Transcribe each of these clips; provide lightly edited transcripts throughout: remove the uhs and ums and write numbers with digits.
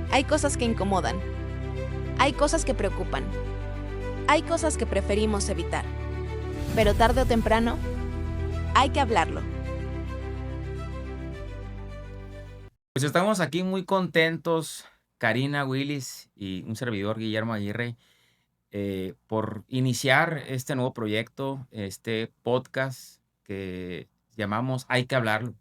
Hay cosas que incomodan, hay cosas que preocupan, hay cosas que preferimos evitar, pero tarde o temprano hay que hablarlo. Pues estamos aquí muy contentos, Karina Willis y un servidor, Guillermo Aguirre, por iniciar este nuevo proyecto, este podcast que llamamos Hay que hablarlo,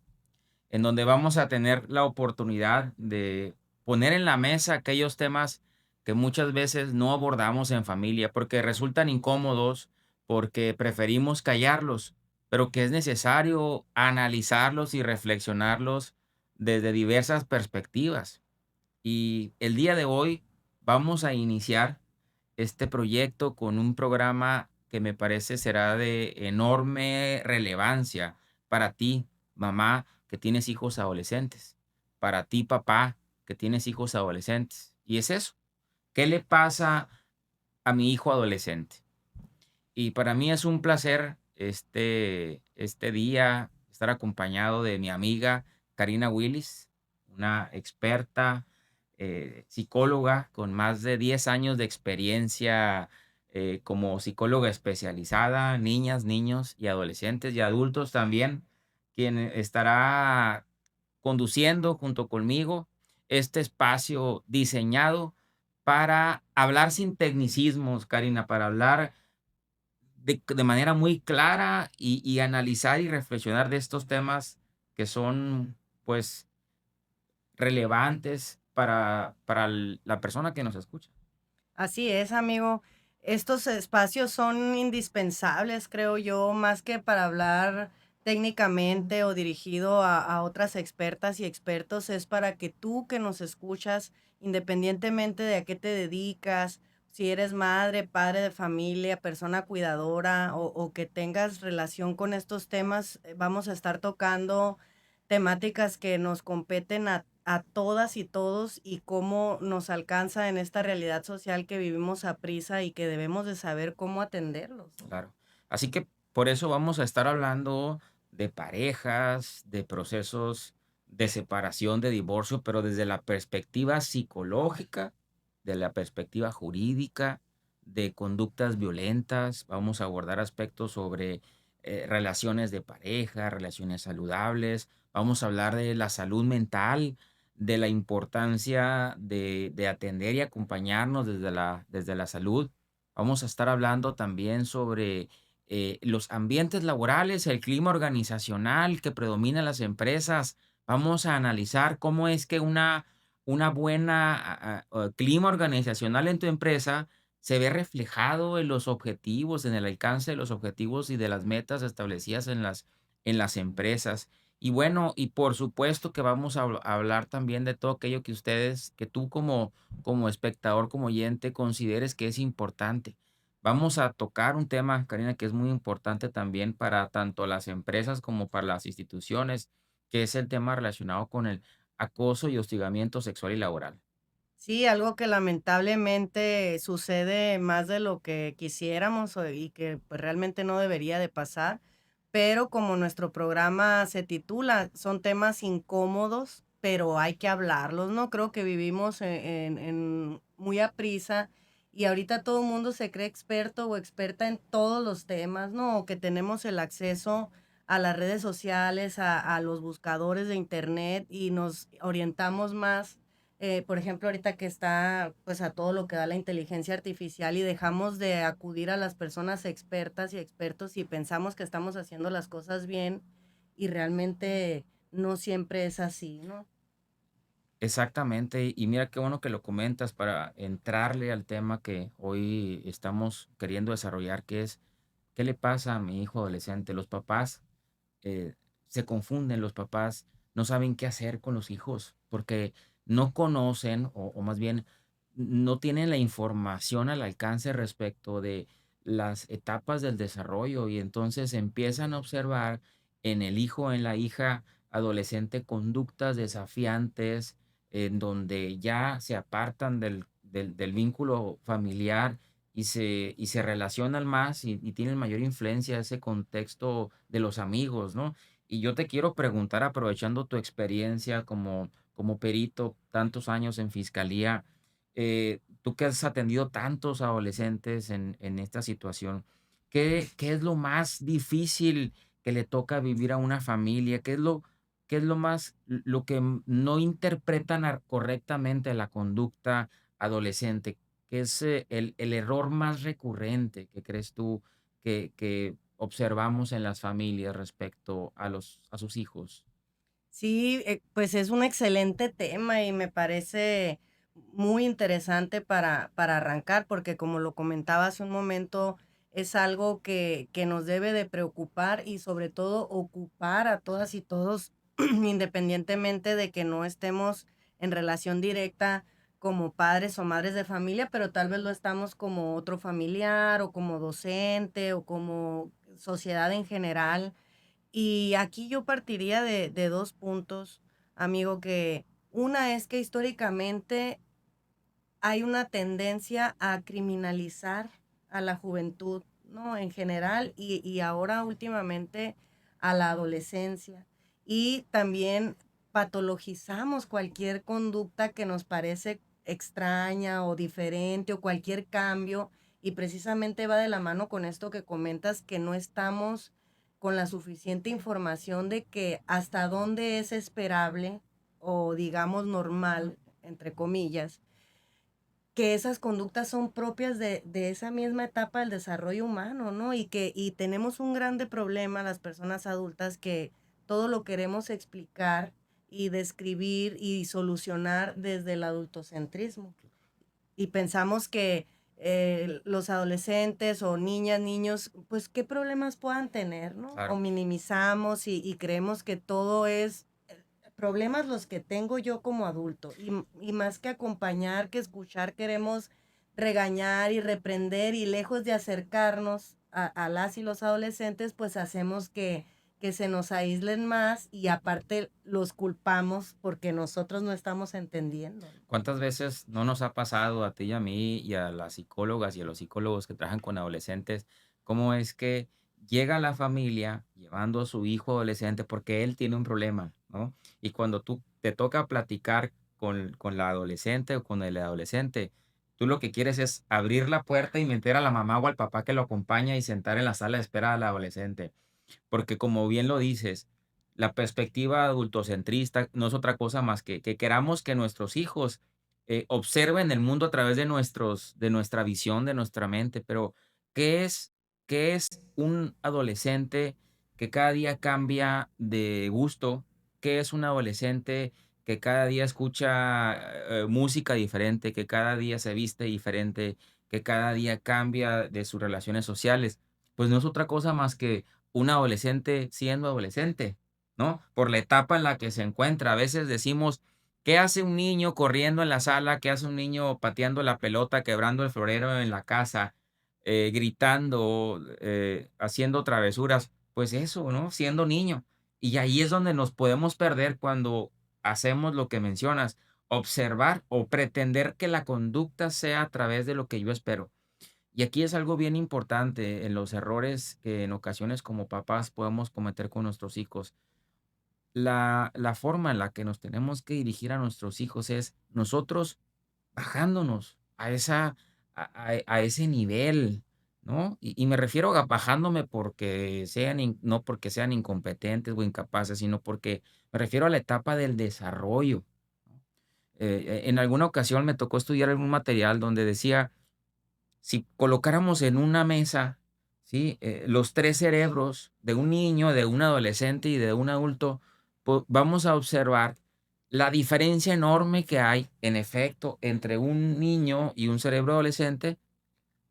en donde vamos a tener la oportunidad de poner en la mesa aquellos temas que muchas veces no abordamos en familia porque resultan incómodos, porque preferimos callarlos, pero que es necesario analizarlos y reflexionarlos desde diversas perspectivas. Y el día de hoy vamos a iniciar este proyecto con un programa que me parece será de enorme relevancia para ti, mamá, que tienes hijos adolescentes, para ti, papá, que tienes hijos adolescentes. Y es eso, ¿qué le pasa a mi hijo adolescente? Y para mí es un placer este día estar acompañado de mi amiga Karina Willis, una experta psicóloga con más de 10 años de experiencia como psicóloga especializada, niñas, niños y adolescentes y adultos también, quien estará conduciendo junto conmigo este espacio diseñado para hablar sin tecnicismos, Karina, para hablar de manera muy clara y analizar y reflexionar de estos temas que son, pues, relevantes para la persona que nos escucha. Así es, amigo. Estos espacios son indispensables, creo yo, más que para hablar técnicamente o dirigido a otras expertas y expertos, es para que tú que nos escuchas, independientemente de a qué te dedicas, si eres madre, padre de familia, persona cuidadora o que tengas relación con estos temas, vamos a estar tocando temáticas que nos competen a todas y todos y cómo nos alcanza en esta realidad social que vivimos a prisa y que debemos de saber cómo atenderlos, ¿no? Claro. Así que por eso vamos a estar hablando de parejas, de procesos de separación, de divorcio, pero desde la perspectiva psicológica, de la perspectiva jurídica, de conductas violentas. Vamos a abordar aspectos sobre relaciones de pareja, relaciones saludables. Vamos a hablar de la salud mental, de la importancia de atender y acompañarnos desde la salud. Vamos a estar hablando también sobre los ambientes laborales, el clima organizacional que predomina en las empresas. Vamos a analizar cómo es que una buena clima organizacional en tu empresa se ve reflejado en los objetivos, en el alcance de los objetivos y de las metas establecidas en las empresas. Y bueno, y por supuesto que vamos a hablar también de todo aquello que que tú como espectador, como oyente, consideres que es importante. Vamos a tocar un tema, Karina, que es muy importante también para tanto las empresas como para las instituciones, que es el tema relacionado con el acoso y hostigamiento sexual y laboral. Sí, algo que lamentablemente sucede más de lo que quisiéramos y que pues, realmente no debería de pasar, pero como nuestro programa se titula, son temas incómodos, pero hay que hablarlos, ¿no? Creo que vivimos en muy aprisa y ahorita todo el mundo se cree experto o experta en todos los temas, ¿no? O que tenemos el acceso a las redes sociales, a los buscadores de internet y nos orientamos más por ejemplo, ahorita que está pues a todo lo que da la inteligencia artificial y dejamos de acudir a las personas expertas y expertos y pensamos que estamos haciendo las cosas bien y realmente no siempre es así, ¿no? Exactamente, y mira qué bueno que lo comentas para entrarle al tema que hoy estamos queriendo desarrollar, que es, ¿qué le pasa a mi hijo adolescente? Los papás eh, se confunden, los papás no saben qué hacer con los hijos porque no conocen o más bien no tienen la información al alcance respecto de las etapas del desarrollo y entonces empiezan a observar en el hijo o en la hija adolescente conductas desafiantes en donde ya se apartan del vínculo familiar y se relacionan más y tienen mayor influencia ese contexto de los amigos, ¿no? Y yo te quiero preguntar, aprovechando tu experiencia como como perito, tantos años en fiscalía, tú que has atendido tantos adolescentes en esta situación, ¿qué es lo más difícil que le toca vivir a una familia? ¿Qué es lo más, lo que no interpretan correctamente la conducta adolescente? ¿Qué es el error más recurrente que crees tú que observamos en las familias respecto a sus hijos? Sí, pues es un excelente tema y me parece muy interesante para arrancar, porque como lo comentaba hace un momento, es algo que nos debe de preocupar y sobre todo ocupar a todas y todos, independientemente de que no estemos en relación directa como padres o madres de familia, pero tal vez lo estamos como otro familiar o como docente o como sociedad en general. Y aquí yo partiría de 2 puntos, amigo, que una es que históricamente hay una tendencia a criminalizar a la juventud, ¿no? En general y ahora últimamente a la adolescencia. Y también patologizamos cualquier conducta que nos parece extraña o diferente o cualquier cambio y precisamente va de la mano con esto que comentas que no estamos con la suficiente información de que hasta dónde es esperable o digamos normal, entre comillas, que esas conductas son propias de esa misma etapa del desarrollo humano, ¿no? Y tenemos un grande problema las personas adultas que todo lo queremos explicar y describir y solucionar desde el adultocentrismo. Y pensamos que los adolescentes o niñas, niños, pues qué problemas puedan tener, ¿no? O Claro. minimizamos y creemos que todo es problemas los que tengo yo como adulto. Y más que acompañar, que escuchar, queremos regañar y reprender y lejos de acercarnos a las y los adolescentes, pues hacemos que se nos aíslen más y aparte los culpamos porque nosotros no estamos entendiendo. ¿Cuántas veces no nos ha pasado a ti y a mí y a las psicólogas y a los psicólogos que trabajan con adolescentes? ¿Cómo es que llega la familia llevando a su hijo adolescente porque él tiene un problema, ¿no? Y cuando tú te toca platicar con la adolescente o con el adolescente, tú lo que quieres es abrir la puerta y meter a la mamá o al papá que lo acompaña y sentar en la sala de espera al adolescente. Porque como bien lo dices, la perspectiva adultocentrista no es otra cosa más que queramos que nuestros hijos observen el mundo a través de nuestra visión, de nuestra mente. Pero, ¿qué es, ¿qué es un adolescente que cada día cambia de gusto? ¿Qué es un adolescente que cada día escucha música diferente, que cada día se viste diferente, que cada día cambia de sus relaciones sociales? Pues no es otra cosa más que un adolescente siendo adolescente, ¿no? Por la etapa en la que se encuentra. A veces decimos, ¿qué hace un niño corriendo en la sala? ¿Qué hace un niño pateando la pelota, quebrando el florero en la casa, gritando, haciendo travesuras? Pues eso, ¿no? Siendo niño. Y ahí es donde nos podemos perder cuando hacemos lo que mencionas, observar o pretender que la conducta sea a través de lo que yo espero. Y aquí es algo bien importante en los errores que en ocasiones como papás podemos cometer con nuestros hijos. La forma en la que nos tenemos que dirigir a nuestros hijos es nosotros bajándonos a ese nivel, ¿no? Y me refiero a bajándome porque no porque sean incompetentes o incapaces, sino porque me refiero a la etapa del desarrollo. En alguna ocasión me tocó estudiar algún material donde decía si colocáramos en una mesa, ¿sí? Los 3 cerebros de un niño, de un adolescente y de un adulto, vamos a observar la diferencia enorme que hay, en efecto, entre un niño y un cerebro adolescente,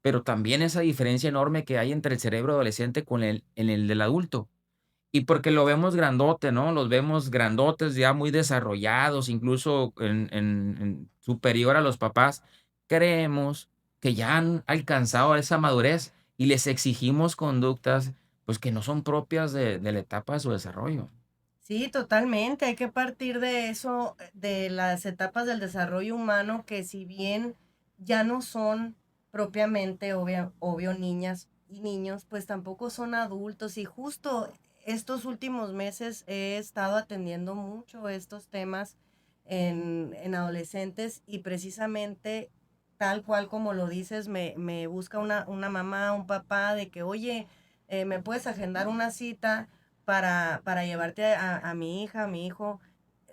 pero también esa diferencia enorme que hay entre el cerebro adolescente con el del adulto. Y porque lo vemos grandote, ¿no? Los vemos grandotes, ya muy desarrollados, incluso en superior a los papás. Creemos que ya han alcanzado esa madurez y les exigimos conductas, pues, que no son propias de la etapa de su desarrollo. Sí, totalmente. Hay que partir de eso, de las etapas del desarrollo humano, que si bien ya no son propiamente, obvio, niñas y niños, pues tampoco son adultos. Y justo estos últimos meses he estado atendiendo mucho estos temas en adolescentes y precisamente tal cual como lo dices, me busca una mamá, un papá de que, oye, ¿me puedes agendar una cita para llevarte a mi hija, a mi hijo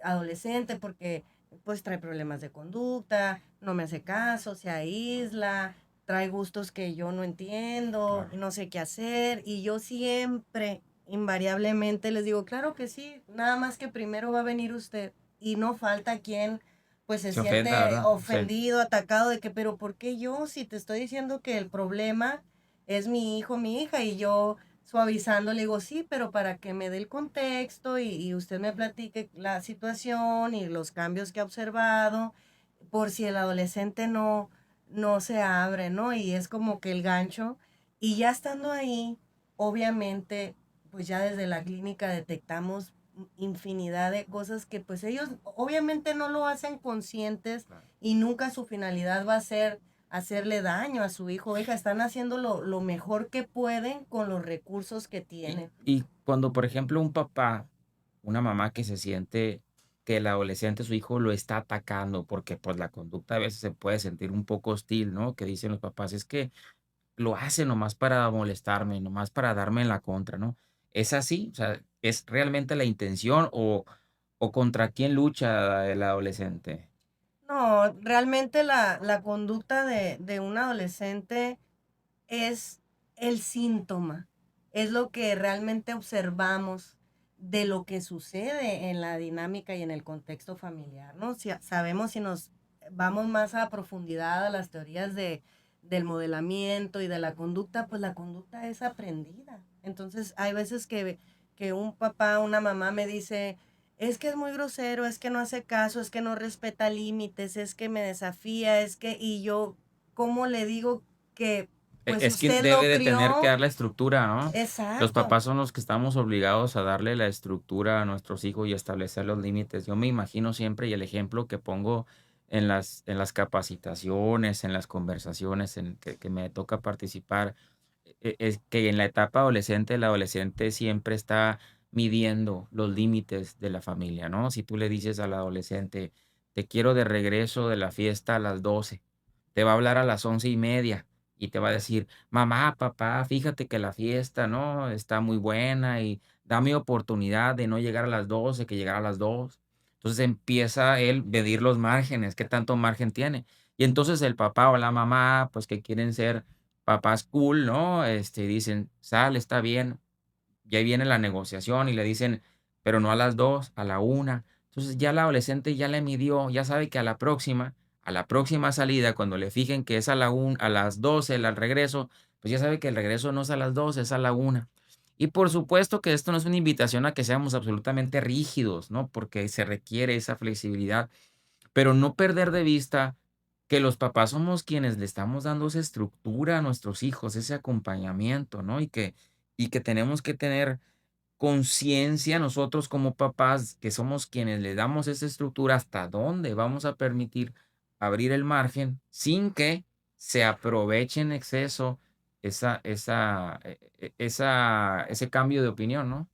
adolescente? Porque pues trae problemas de conducta, no me hace caso, se aísla, trae gustos que yo no entiendo, Claro. no sé qué hacer. Y yo siempre, invariablemente, les digo, claro que sí, nada más que primero va a venir usted. Y no falta quien pues se Se ofenda, siente ¿verdad? Sí. ofendido, atacado de que, pero ¿por qué yo? Si te estoy diciendo que el problema es mi hijo, mi hija, y yo suavizando le digo, sí, pero para que me dé el contexto y usted me platique la situación y los cambios que ha observado, por si el adolescente no se abre, ¿no? Y es como que el gancho. Y ya estando ahí, obviamente, pues ya desde la clínica detectamos infinidad de cosas que pues ellos obviamente no lo hacen conscientes Claro. y nunca su finalidad va a ser hacerle daño a su hijo o hija. Están haciendo lo mejor que pueden con los recursos que Y, tienen. y cuando, por ejemplo, un papá, una mamá que se siente que el adolescente, su hijo, lo está atacando, porque pues la conducta a veces se puede sentir un poco hostil, ¿no? Que dicen los papás, es que lo hace nomás para molestarme, nomás para darme en la contra, ¿no? ¿Es así? O sea, ¿es realmente la intención o contra quién lucha el adolescente? No, realmente la conducta de un adolescente es el síntoma, es lo que realmente observamos de lo que sucede en la dinámica y en el contexto familiar, ¿no? Si sabemos si nos vamos más a profundidad a las teorías del modelamiento y de la conducta, pues la conducta es aprendida. Entonces hay veces que un papá, una mamá me dice, es que es muy grosero, es que no hace caso, es que no respeta límites, es que me desafía, es que, y yo, ¿cómo le digo que pues Es quien usted debe lo de tener que crió? dar la estructura, ¿no? Los Exacto. papás son los que estamos obligados a darle la estructura a nuestros hijos y establecer los límites. Yo me imagino siempre, y el ejemplo que pongo en las capacitaciones, en las conversaciones en que me toca participar, es que en la etapa adolescente, el adolescente siempre está midiendo los límites de la familia, ¿no? Si tú le dices al adolescente, te quiero de regreso de la fiesta a las 12, te va a hablar a las 11:30 y te va a decir, mamá, papá, fíjate que la fiesta, ¿no? Está muy buena y dame oportunidad de no llegar a las 12, que llegar a las 2. Entonces empieza él medir los márgenes, qué tanto margen tiene. Y entonces el papá o la mamá, pues que quieren ser papás cool, ¿no? Dicen, sale, está bien. Y ahí viene la negociación y le dicen, pero no a las 2, a la 1. Entonces ya el adolescente ya le midió, ya sabe que a la próxima salida, cuando le fijen que es a la 1, a las 12 el al regreso, pues ya sabe que el regreso no es a las 12, es a la 1. Y por supuesto que esto no es una invitación a que seamos absolutamente rígidos, ¿no? Porque se requiere esa flexibilidad, pero no perder de vista que los papás somos quienes le estamos dando esa estructura a nuestros hijos, ese acompañamiento, ¿no? Y que tenemos que tener conciencia nosotros como papás, que somos quienes le damos esa estructura, hasta dónde vamos a permitir abrir el margen sin que se aproveche en exceso ese cambio de opinión, ¿no?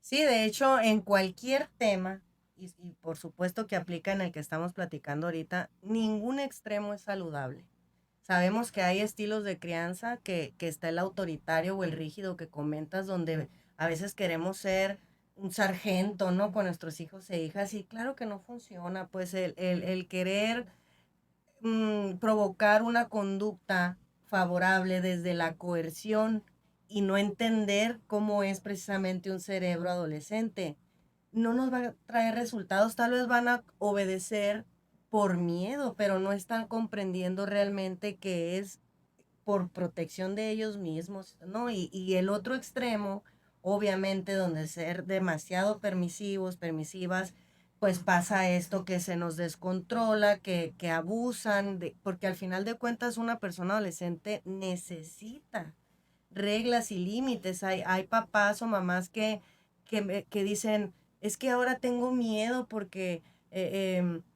Sí, de hecho, en cualquier tema, y por supuesto que aplica en el que estamos platicando ahorita, ningún extremo es saludable. Sabemos que hay estilos de crianza que está el autoritario o el rígido que comentas, donde a veces queremos ser un sargento, ¿no? Con nuestros hijos e hijas, y claro que no funciona, pues el querer provocar una conducta favorable desde la coerción y no entender cómo es precisamente un cerebro adolescente, no nos va a traer resultados, tal vez van a obedecer por miedo, pero no están comprendiendo realmente que es por protección de ellos mismos, ¿no? Y el otro extremo, obviamente, donde ser demasiado permisivos, permisivas, pues pasa esto que se nos descontrola, que abusan, porque al final de cuentas una persona adolescente necesita reglas y límites. Hay papás o mamás que dicen, es que ahora tengo miedo porque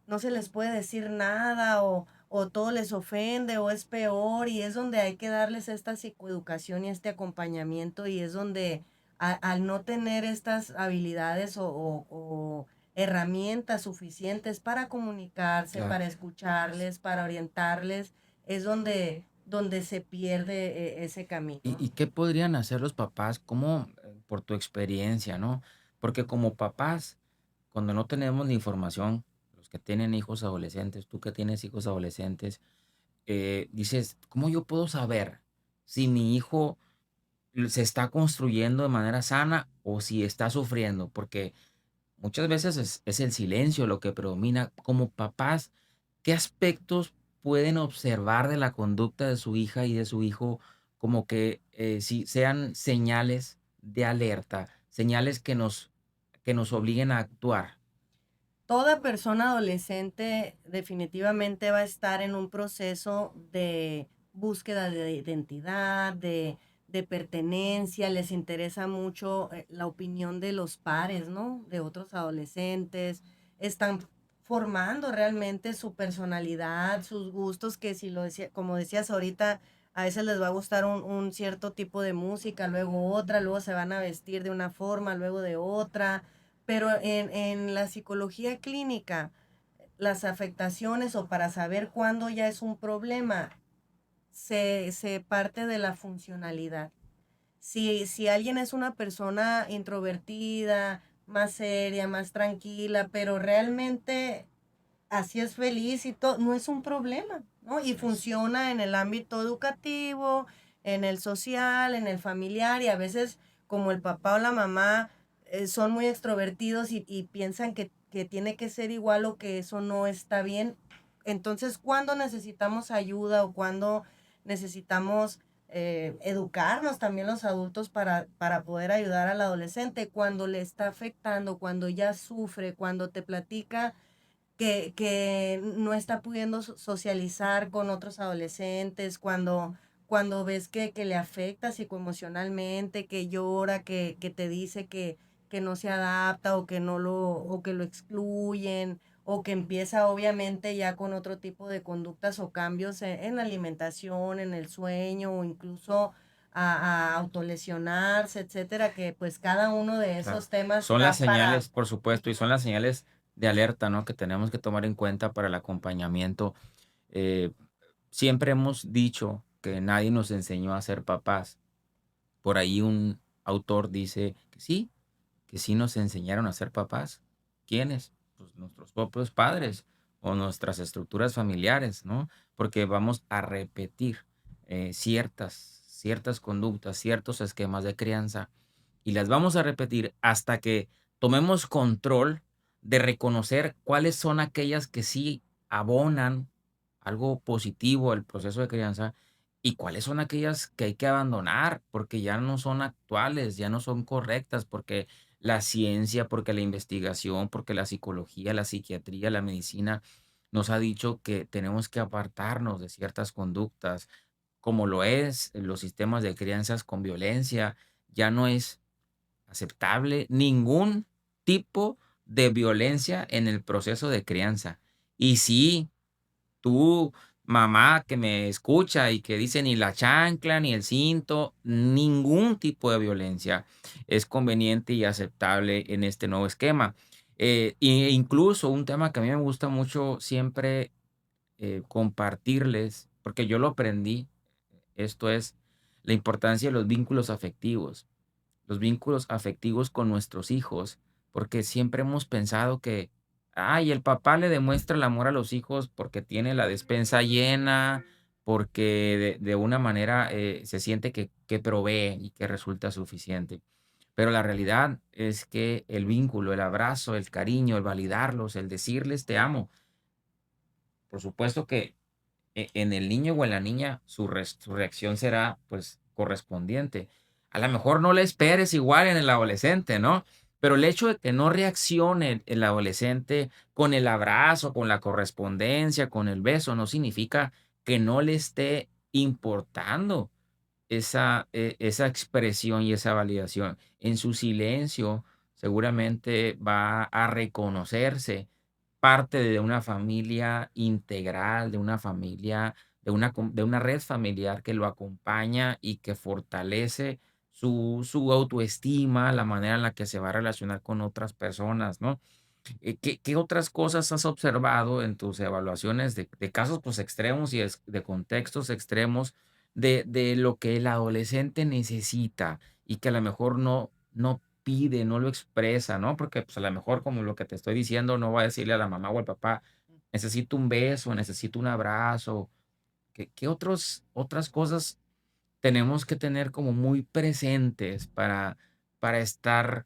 no se les puede decir nada o todo les ofende o es peor y es donde hay que darles esta psicoeducación y este acompañamiento y es donde al no tener estas habilidades o herramientas suficientes para comunicarse, Claro. para escucharles, para orientarles, es donde se pierde ese camino, ¿Y ¿no? qué podrían hacer los papás? ¿Cómo, por tu experiencia, no? Porque como papás, cuando no tenemos la información, los que tienen hijos adolescentes, tú que tienes hijos adolescentes, dices, ¿cómo yo puedo saber si mi hijo se está construyendo de manera sana o si está sufriendo? Porque muchas veces es el silencio lo que predomina. Como papás, ¿qué aspectos pueden observar de la conducta de su hija y de su hijo como que si sean señales de alerta, señales que nos obliguen a actuar? Toda persona adolescente definitivamente va a estar en un proceso de búsqueda de identidad, de pertenencia, les interesa mucho la opinión de los pares, ¿no? De otros adolescentes, están formando realmente su personalidad, sus gustos, que si lo decía, como decías ahorita, a veces les va a gustar un cierto tipo de música, luego otra, luego se van a vestir de una forma, luego de otra, pero en la psicología clínica, las afectaciones o para saber cuándo ya es un problema, se parte de la funcionalidad. Si alguien es una persona introvertida, más seria, más tranquila, pero realmente así es feliz y todo, no es un problema, ¿no? Y Así es. funciona en el ámbito educativo, en el social, en el familiar, y a veces como el papá o la mamá son muy extrovertidos y piensan que tiene que ser igual o que eso no está bien. Entonces, ¿cuándo necesitamos ayuda o cuándo necesitamos educarnos también los adultos para poder ayudar al adolescente? Cuando le está afectando, cuando ya sufre, cuando te platica que no está pudiendo socializar con otros adolescentes, cuando ves que le afecta psicoemocionalmente, que llora, que te dice que no se adapta o que lo excluyen, o que empieza obviamente ya con otro tipo de conductas o cambios en la alimentación, en el sueño, o incluso a autolesionarse, etcétera, que pues cada uno de Claro. esos temas Son las da para... señales, por supuesto, y son las señales de alerta, ¿no? Que tenemos que tomar en cuenta para el acompañamiento. Eh, Siempre hemos dicho que nadie nos enseñó a ser papás. Por ahí un autor dice que sí nos enseñaron a ser papás. ¿Quiénes? Pues nuestros propios padres o nuestras estructuras familiares, ¿no? Porque vamos a repetir ciertas conductas, ciertos esquemas de crianza y las vamos a repetir hasta que tomemos control de reconocer cuáles son aquellas que sí abonan algo positivo al proceso de crianza y cuáles son aquellas que hay que abandonar porque ya no son actuales, ya no son correctas, porque la ciencia, porque la investigación, porque la psicología, la psiquiatría, la medicina nos ha dicho que tenemos que apartarnos de ciertas conductas, como lo es los sistemas de crianzas con violencia. Ya no es aceptable ningún tipo de violencia en el proceso de crianza. Y sí, tú, mamá que me escucha y que dice ni la chancla, ni el cinto, ningún tipo de violencia es conveniente y aceptable en este nuevo esquema. Incluso un tema que a mí me gusta mucho siempre compartirles, porque yo lo aprendí, esto es la importancia de los vínculos afectivos con nuestros hijos, porque siempre hemos pensado que, ay, el papá le demuestra el amor a los hijos porque tiene la despensa llena, porque de una manera se siente que provee y que resulta suficiente. Pero la realidad es que el vínculo, el abrazo, el cariño, el validarlos, el decirles te amo, por supuesto que en el niño o en la niña su reacción será, pues, correspondiente. A lo mejor no la esperes igual en el adolescente, ¿no? Pero el hecho de que no reaccione el adolescente con el abrazo, con la correspondencia, con el beso, no significa que no le esté importando esa expresión y esa validación. En su silencio, seguramente va a reconocerse parte de una familia integral, de una familia, de una red familiar que lo acompaña y que fortalece su autoestima, la manera en la que se va a relacionar con otras personas, ¿no? ¿Qué otras cosas has observado en tus evaluaciones de casos, pues, extremos y de contextos extremos de lo que el adolescente necesita y que a lo mejor no pide, no lo expresa, ¿no? Porque, pues, a lo mejor, como lo que te estoy diciendo, no va a decirle a la mamá o al papá: "Necesito un beso, necesito un abrazo". ¿Qué otras cosas tenemos que tener como muy presentes para estar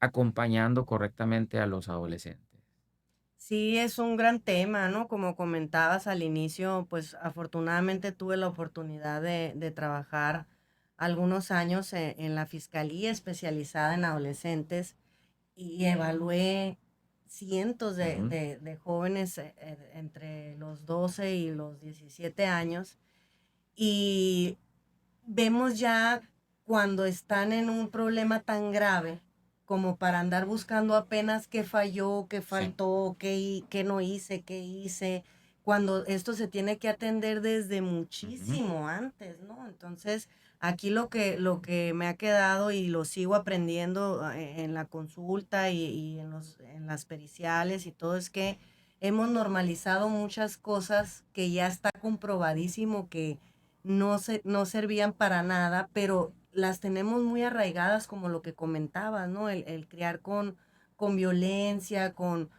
acompañando correctamente a los adolescentes? Sí, es un gran tema, ¿no? Como comentabas al inicio, pues afortunadamente tuve la oportunidad de trabajar algunos años en la fiscalía especializada en adolescentes y evalué cientos Ujú, de jóvenes entre los 12 y los 17 años y vemos ya cuando están en un problema tan grave como para andar buscando apenas qué falló, qué sí. faltó, qué no hice, qué hice, cuando esto se tiene que atender desde Ujú. muchísimo antes, ¿no? Entonces, aquí lo que me ha quedado y lo sigo aprendiendo en la consulta y en las periciales y todo es que hemos normalizado muchas cosas que ya está comprobadísimo que no servían para nada, pero las tenemos muy arraigadas, como lo que comentabas, ¿no? El criar con violencia, con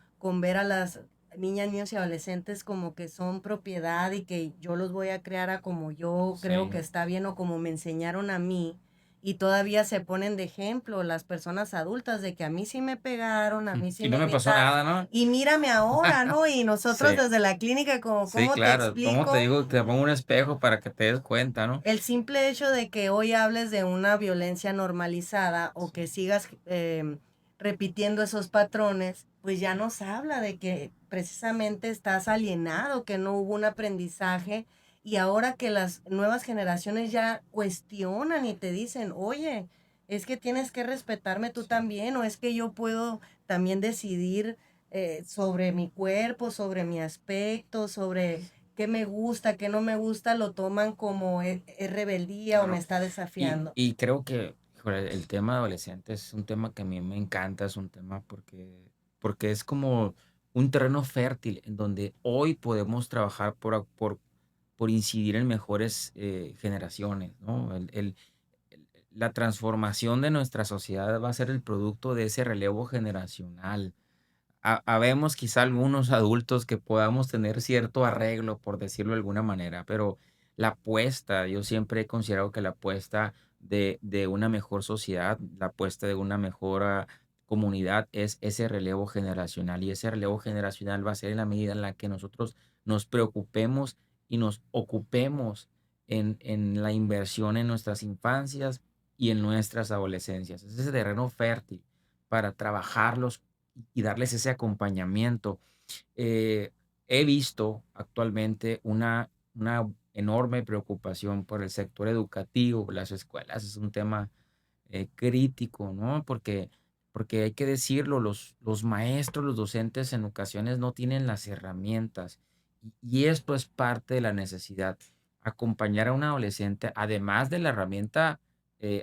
ver a las niñas, niños y adolescentes como que son propiedad y que yo los voy a criar a como yo creo que Sí. está bien o como me enseñaron a mí. Y todavía se ponen de ejemplo las personas adultas de que a mí sí me pegaron, a mí sí Y no me me pasó gritaron. nada, ¿no? Y mírame ahora, ¿no? Y nosotros Sí, desde la clínica, como, sí, ¿cómo te claro. ¿Cómo te explico? digo? Te pongo un espejo para que te des cuenta, ¿no? El simple hecho de que hoy hables de una violencia normalizada o Sí. que sigas repitiendo esos patrones, pues ya nos habla de que precisamente estás alienado, que no hubo un aprendizaje y ahora que las nuevas generaciones ya cuestionan y te dicen, oye, es que tienes que respetarme tú Sí. también o es que yo puedo también decidir sobre mi cuerpo, sobre mi aspecto, sobre qué me gusta, qué no me gusta, lo toman como es rebeldía o me Claro. está Y desafiando. y creo que, híjole, el tema de adolescentes es un tema que a mí me encanta, es un tema porque es como un terreno fértil en donde hoy podemos trabajar por incidir en mejores, generaciones, ¿no? La transformación de nuestra sociedad va a ser el producto de ese relevo generacional. Habemos quizá algunos adultos que podamos tener cierto arreglo, por decirlo de alguna manera, pero la apuesta, yo siempre he considerado que la apuesta de una mejor sociedad, la apuesta de una mejor comunidad es ese relevo generacional y ese relevo generacional va a ser en la medida en la que nosotros nos preocupemos y nos ocupemos en la inversión en nuestras infancias y en nuestras adolescencias. Es ese terreno fértil para trabajarlos y darles ese acompañamiento. Eh, He visto actualmente una enorme preocupación por el sector educativo, las escuelas, es un tema crítico, ¿no? Porque hay que decirlo, los maestros, los docentes en ocasiones no tienen las herramientas y esto es parte de la necesidad. Acompañar a un adolescente, además de la herramienta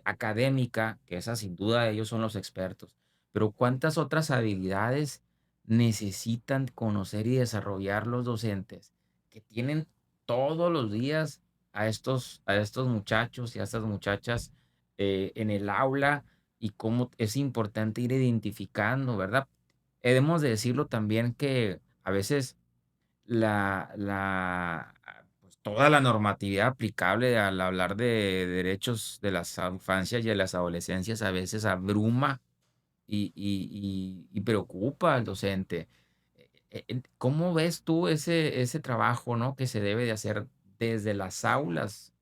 académica, que esa sin duda ellos son los expertos, pero ¿cuántas otras habilidades necesitan conocer y desarrollar los docentes que tienen todos los días a estos muchachos y a estas muchachas en el aula y cómo es importante ir identificando, ¿verdad? Debemos de decirlo también que a veces pues, toda la normatividad aplicable al hablar de derechos de las infancias y de las adolescencias a veces abruma y preocupa al docente. ¿Cómo ves tú ese trabajo, no, que se debe de hacer desde las aulas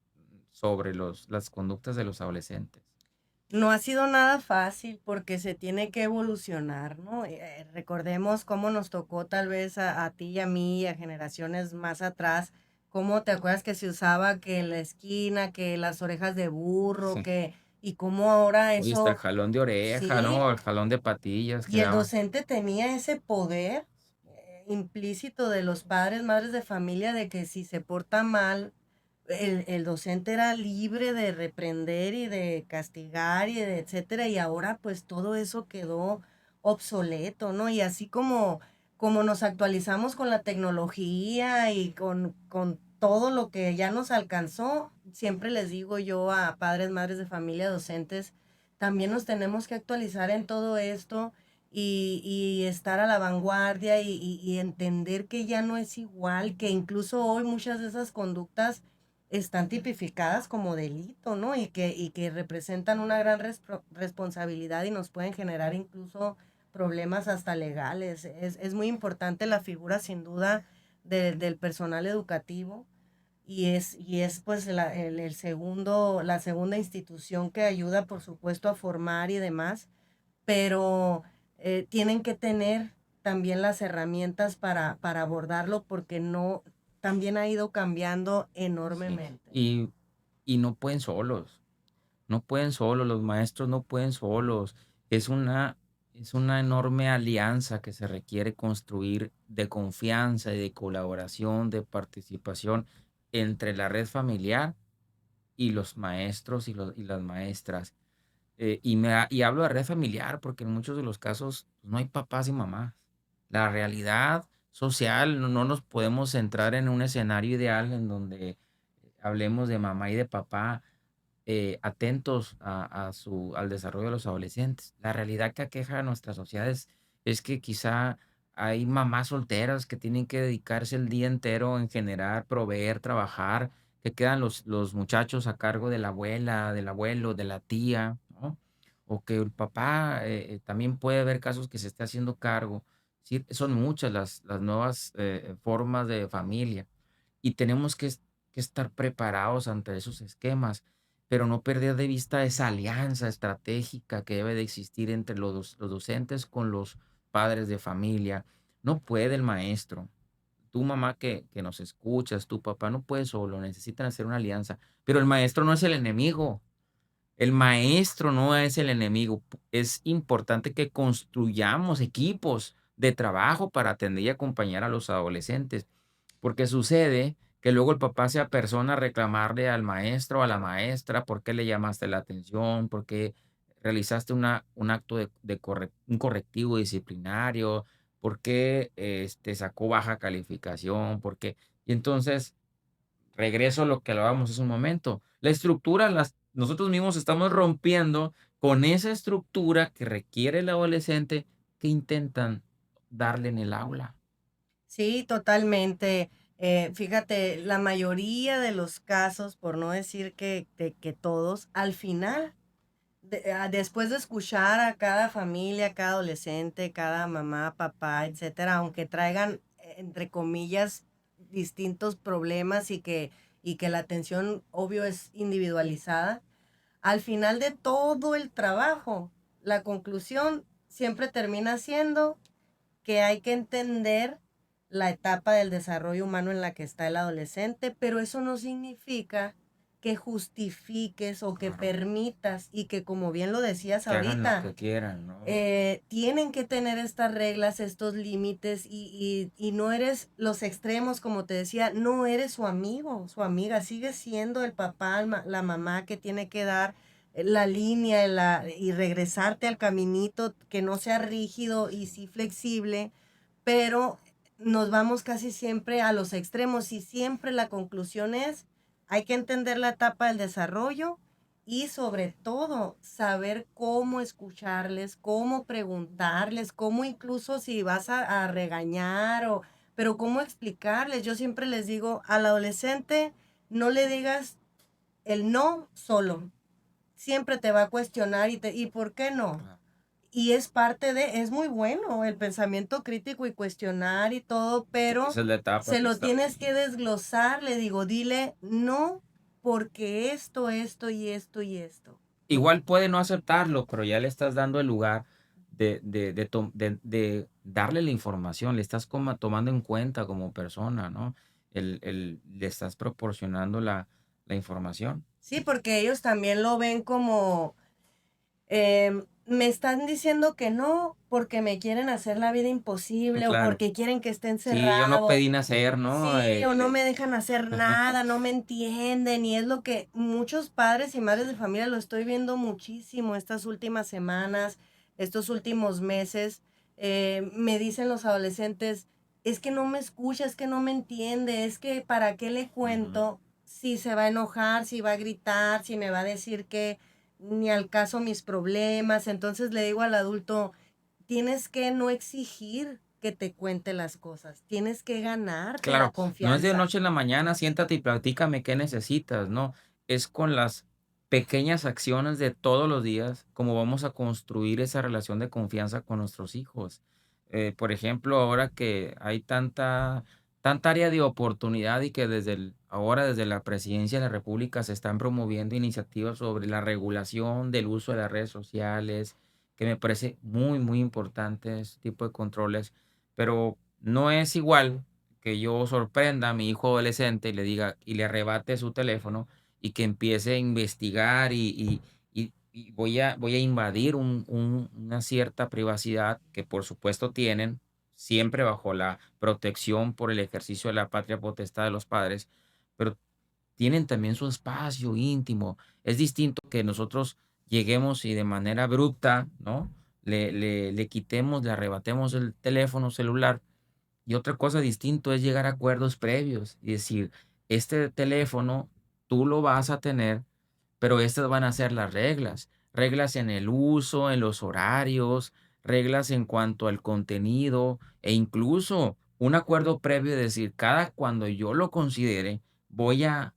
sobre las conductas de los adolescentes? No ha sido nada fácil porque se tiene que evolucionar, ¿no? Recordemos cómo nos tocó tal vez a ti y a mí y a generaciones más atrás, cómo te acuerdas que se usaba que en la esquina, que las orejas de burro, Sí. y cómo ahora Oye, hasta el eso, jalón de oreja, sí, ¿no? El jalón de patillas que y el daban. docente tenía ese poder implícito de los padres, madres de familia, de que si se porta mal, el docente era libre de reprender y de castigar y de etcétera, y ahora pues todo eso quedó obsoleto, ¿no? Y así como nos actualizamos con la tecnología y con todo lo que ya nos alcanzó, siempre les digo yo a padres, madres de familia, docentes, también nos tenemos que actualizar en todo esto y estar a la vanguardia y entender que ya no es igual, que incluso hoy muchas de esas conductas están tipificadas como delito, ¿no? Y que representan una gran responsabilidad y nos pueden generar incluso problemas hasta legales. Es muy importante la figura, sin duda, del personal educativo y es pues la segunda institución que ayuda, por supuesto, a formar y demás, pero tienen que tener también las herramientas para abordarlo porque no, también ha ido cambiando Sí. enormemente. Y no pueden solos. No pueden solos, los maestros no pueden solos. Es una enorme alianza que se requiere construir de confianza y de colaboración, de participación entre la red familiar y los maestros y las maestras. Y hablo de red familiar porque en muchos de los casos no hay papás y mamás. La realidad social, no nos podemos centrar en un escenario ideal en donde hablemos de mamá y de papá atentos al desarrollo de los adolescentes. La realidad que aqueja a nuestras sociedades es que quizá hay mamás solteras que tienen que dedicarse el día entero en generar, proveer, trabajar, que quedan los muchachos a cargo de la abuela, del abuelo, de la tía, ¿no? O que el papá también puede haber casos que se esté haciendo cargo. Sí, son muchas las nuevas formas de familia y tenemos que estar preparados ante esos esquemas, pero no perder de vista esa alianza estratégica que debe de existir entre los docentes con los padres de familia. No puede el maestro, tu mamá que nos escuchas, tu papá no puede solo, necesitan hacer una alianza, pero el maestro no es el enemigo. El maestro no es el enemigo. Es importante que construyamos equipos de trabajo para atender y acompañar a los adolescentes, porque sucede que luego el papá se apersona a reclamarle al maestro o a la maestra por qué le llamaste la atención, por qué realizaste un acto un correctivo disciplinario, por qué sacó baja calificación, por qué. Y entonces regreso a lo que hablábamos hace un momento. La estructura, nosotros mismos estamos rompiendo con esa estructura que requiere el adolescente que intentan darle en el aula. Sí, totalmente. Fíjate, la mayoría de los casos, por no decir que todos, al final, después de escuchar a cada familia, cada adolescente, cada mamá, papá, etcétera, aunque traigan, entre comillas, distintos problemas y que la atención, obvio, es individualizada, al final de todo el trabajo, la conclusión siempre termina siendo que hay que entender la etapa del desarrollo humano en la que está el adolescente, pero eso no significa que justifiques o que Claro. permitas y que, como bien lo decías Que hagan lo ahorita, que quieran, ¿no? tienen que tener estas reglas, estos límites y no eres los extremos, como te decía, no eres su amigo, su amiga, sigue siendo el papá, la mamá que tiene que dar la línea y regresarte al caminito que no sea rígido y sí flexible, pero nos vamos casi siempre a los extremos y siempre la conclusión es, hay que entender la etapa del desarrollo y sobre todo saber cómo escucharles, cómo preguntarles, cómo incluso si vas a regañar pero cómo explicarles. Yo siempre les digo al adolescente, no le digas el no solo. Siempre te va a cuestionar ¿y por qué no? Claro. Y es muy bueno el pensamiento crítico y cuestionar y todo, Sí, pero esa es la etapa se que lo está. tienes que desglosar, le digo, dile no, porque esto y esto y esto. Igual puede no aceptarlo, pero ya le estás dando el lugar de darle la información, le estás como tomando en cuenta como persona, ¿no? Le estás proporcionando la información. Sí, porque ellos también lo ven como, me están diciendo que no porque me quieren hacer la vida imposible o Claro. porque quieren que esté Sí, yo no encerrado. pedí nacer, ¿no? Sí, o no me dejan hacer nada, no me entienden, y es lo que muchos padres y madres de familia lo estoy viendo muchísimo estas últimas semanas. estos últimos meses, me dicen los adolescentes, es que no me escucha, es que no me entiende, es que ¿para qué le Ujú. cuento si se va a enojar, si va a gritar, si me va a decir que ni al caso mis problemas? Entonces le digo al adulto, tienes que no exigir que te cuente las cosas, tienes que ganarte la Claro, no es de confianza. noche en la mañana, siéntate y platícame qué necesitas, no, es con las pequeñas acciones de todos los días como vamos a construir esa relación de confianza con nuestros hijos. Por ejemplo, ahora que hay tanta área de oportunidad y que ahora desde la Presidencia de la República se están promoviendo iniciativas sobre la regulación del uso de las redes sociales, que me parece muy, muy importante ese tipo de controles, pero no es igual que yo sorprenda a mi hijo adolescente y le diga y le arrebate su teléfono y que empiece a investigar y voy a invadir una cierta privacidad que por supuesto tienen, siempre bajo la protección por el ejercicio de la patria potestad de los padres, pero tienen también su espacio íntimo. Es distinto que nosotros lleguemos y de manera abrupta, ¿no? Le quitemos, le arrebatemos el teléfono celular y otra cosa distinto es llegar a acuerdos previos y decir, este teléfono tú lo vas a tener, pero estas van a ser las reglas. Reglas en el uso, en los horarios, reglas en cuanto al contenido e incluso un acuerdo previo de decir, cada cuando yo lo considere, voy a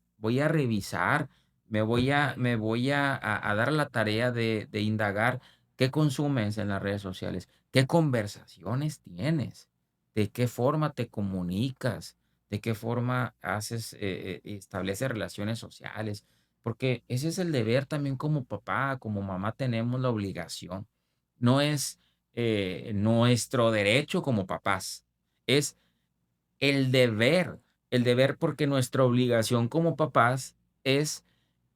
revisar, me voy a dar la tarea de indagar qué consumes en las redes sociales, qué conversaciones tienes, de qué forma te comunicas, de qué forma estableces relaciones sociales, porque ese es el deber también como papá, como mamá tenemos la obligación. No es nuestro derecho como papás, es el deber porque nuestra obligación como papás es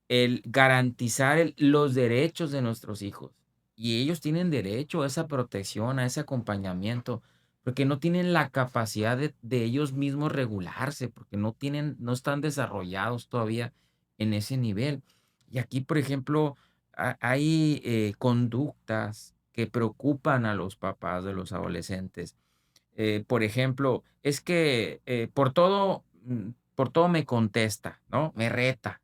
el garantizar los derechos de nuestros hijos. Y ellos tienen derecho a esa protección, a ese acompañamiento, porque no tienen la capacidad de ellos mismos regularse, porque no están desarrollados todavía en ese nivel. Y aquí, por ejemplo, hay conductas que preocupan a los papás de los adolescentes. Por ejemplo, es que por todo me contesta, ¿no? Me reta.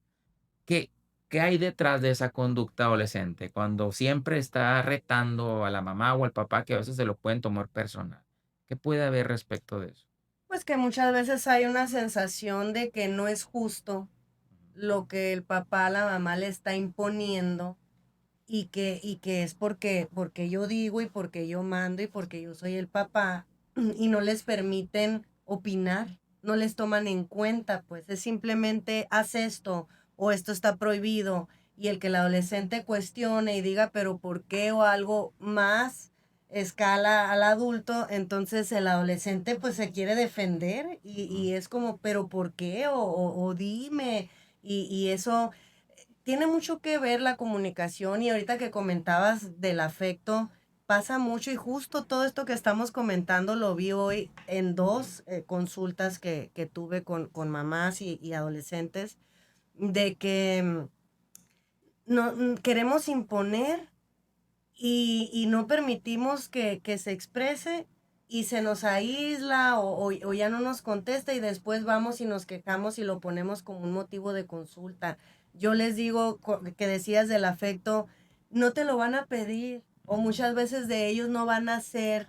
¿Qué, qué hay detrás de esa conducta adolescente cuando siempre está retando a la mamá o al papá que a veces se lo pueden tomar personal? ¿Qué puede haber respecto de eso? Pues que muchas veces hay una sensación de que no es justo lo que el papá a la mamá le está imponiendo y que es porque yo digo y porque yo mando y porque yo soy el papá y no les permiten opinar, no les toman en cuenta, pues es simplemente haz esto o esto está prohibido y el que el adolescente cuestione y diga pero ¿por qué? O algo más escala al adulto, entonces el adolescente pues se quiere defender y es como pero ¿por qué? O dime y eso tiene mucho que ver la comunicación y ahorita que comentabas del afecto, pasa mucho y justo todo esto que estamos comentando lo vi hoy en dos consultas que tuve con mamás y adolescentes, de que no, queremos imponer y no permitimos que se exprese y se nos aísla o ya no nos contesta y después vamos y nos quejamos y lo ponemos como un motivo de consulta. Yo les digo que decías del afecto, no te lo van a pedir o muchas veces de ellos no van a hacer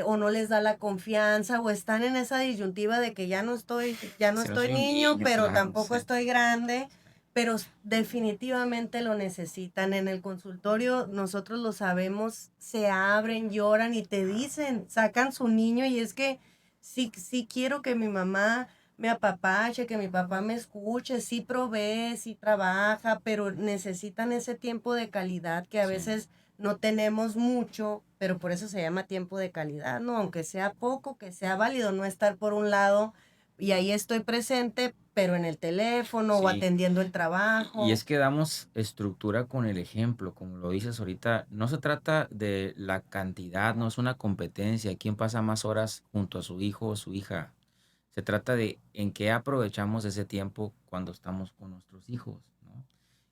o no les da la confianza o están en esa disyuntiva de que ya no Si no estoy soy un niño, niño, pero claro, tampoco sí. estoy grande, pero definitivamente lo necesitan. En el consultorio nosotros lo sabemos, se abren, lloran y te dicen, sacan su niño y es que sí, sí quiero que mi mamá me apapache, que mi papá me escuche, sí provee, sí trabaja, pero necesitan ese tiempo de calidad que a Sí. veces no tenemos mucho, pero por eso se llama tiempo de calidad, ¿no? Aunque sea poco, que sea válido, no estar por un lado y ahí estoy presente, pero en el teléfono o Sí, atendiendo el y trabajo. es que damos estructura con el ejemplo, como lo dices ahorita, no se trata de la cantidad, no es una competencia, quién pasa más horas junto a su hijo o su hija. Se trata de en qué aprovechamos ese tiempo cuando estamos con nuestros hijos, ¿no?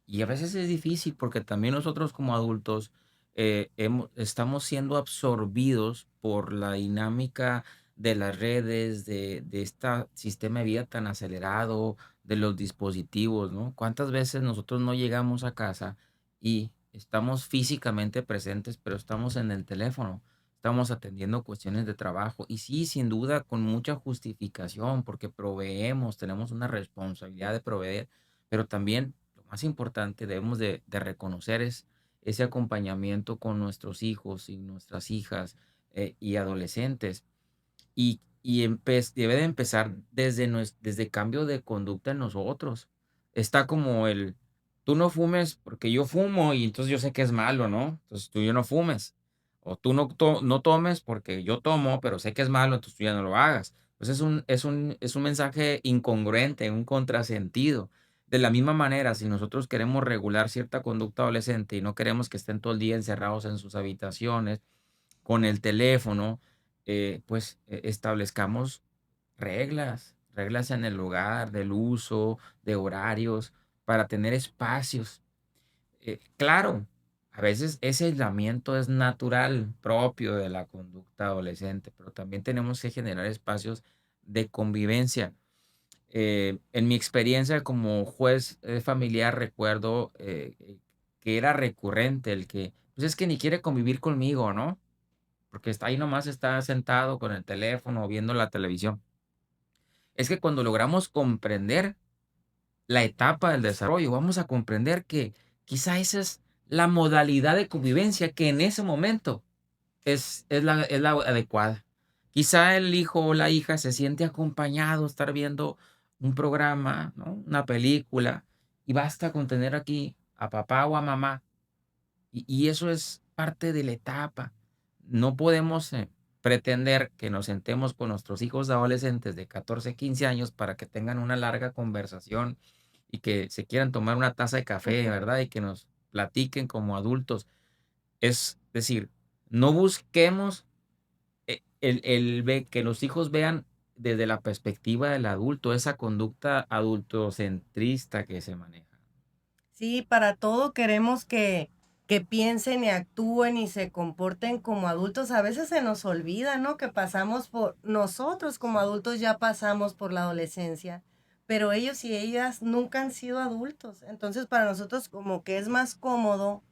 Y a veces es difícil porque también nosotros como adultos estamos siendo absorbidos por la dinámica de las redes, de este sistema de vida tan acelerado, de los dispositivos, ¿no? ¿Cuántas veces nosotros no llegamos a casa y estamos físicamente presentes, pero estamos en el teléfono? Estamos atendiendo cuestiones de trabajo y sí, sin duda, con mucha justificación, porque proveemos, tenemos una responsabilidad de proveer, pero también lo más importante debemos de reconocer es ese acompañamiento con nuestros hijos y nuestras hijas y adolescentes. Debe de empezar desde cambio de conducta en nosotros. Está como tú no fumes porque yo fumo y entonces yo sé que es malo, ¿no? Entonces tú ya no fumes. O tú no tomes porque yo tomo, pero sé que es malo, entonces tú ya no lo hagas. Pues es un mensaje incongruente, un contrasentido. De la misma manera, si nosotros queremos regular cierta conducta adolescente y no queremos que estén todo el día encerrados en sus habitaciones, con el teléfono, pues establezcamos reglas en el lugar, del uso, de horarios, para tener espacios. Claro, a veces ese aislamiento es natural, propio de la conducta adolescente, pero también tenemos que generar espacios de convivencia. En mi experiencia como juez familiar recuerdo que era recurrente el que, pues es que ni quiere convivir conmigo, ¿no? Porque está ahí nomás, está sentado con el teléfono viendo la televisión. Es que cuando logramos comprender la etapa del desarrollo, vamos a comprender que quizá esa es la modalidad de convivencia que en ese momento es la adecuada. Quizá el hijo o la hija se siente acompañado, estar viendo un programa, ¿no? Una película, y basta con tener aquí a papá o a mamá y eso es parte de la etapa. No podemos pretender que nos sentemos con nuestros hijos adolescentes de 14, 15 años para que tengan una larga conversación y que se quieran tomar una taza de café, ¿verdad? Y que nos platiquen como adultos. Es decir, no busquemos que los hijos vean desde la perspectiva del adulto, esa conducta adultocentrista que se maneja. Sí, para todo queremos que piensen y actúen y se comporten como adultos. A veces se nos olvida, ¿no? Que nosotros como adultos ya pasamos por la adolescencia, pero ellos y ellas nunca han sido adultos. Entonces, para nosotros como que es más cómodo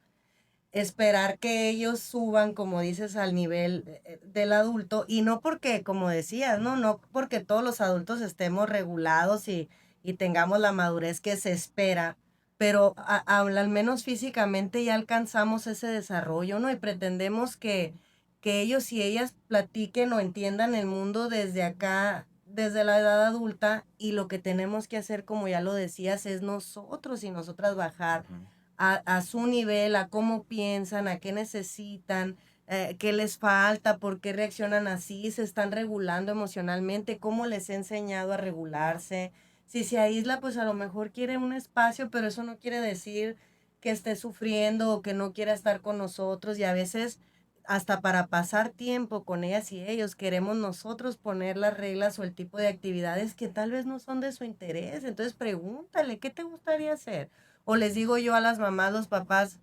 esperar que ellos suban, como dices, al nivel del adulto, y no porque, como decías, no porque todos los adultos estemos regulados y tengamos la madurez que se espera, pero al menos físicamente ya alcanzamos ese desarrollo, ¿no? Y pretendemos que ellos y ellas platiquen o entiendan el mundo desde acá, desde la edad adulta, y lo que tenemos que hacer, como ya lo decías, es nosotros y nosotras bajar Ujú. a su nivel, a cómo piensan, a qué necesitan, qué les falta, por qué reaccionan así, se están regulando emocionalmente, cómo les he enseñado a regularse. Si se aísla, pues a lo mejor quiere un espacio, pero eso no quiere decir que esté sufriendo o que no quiera estar con nosotros, y a veces hasta para pasar tiempo con ellas y ellos queremos nosotros poner las reglas o el tipo de actividades que tal vez no son de su interés. Entonces pregúntale, ¿qué te gustaría hacer? O les digo yo a las mamás, los papás,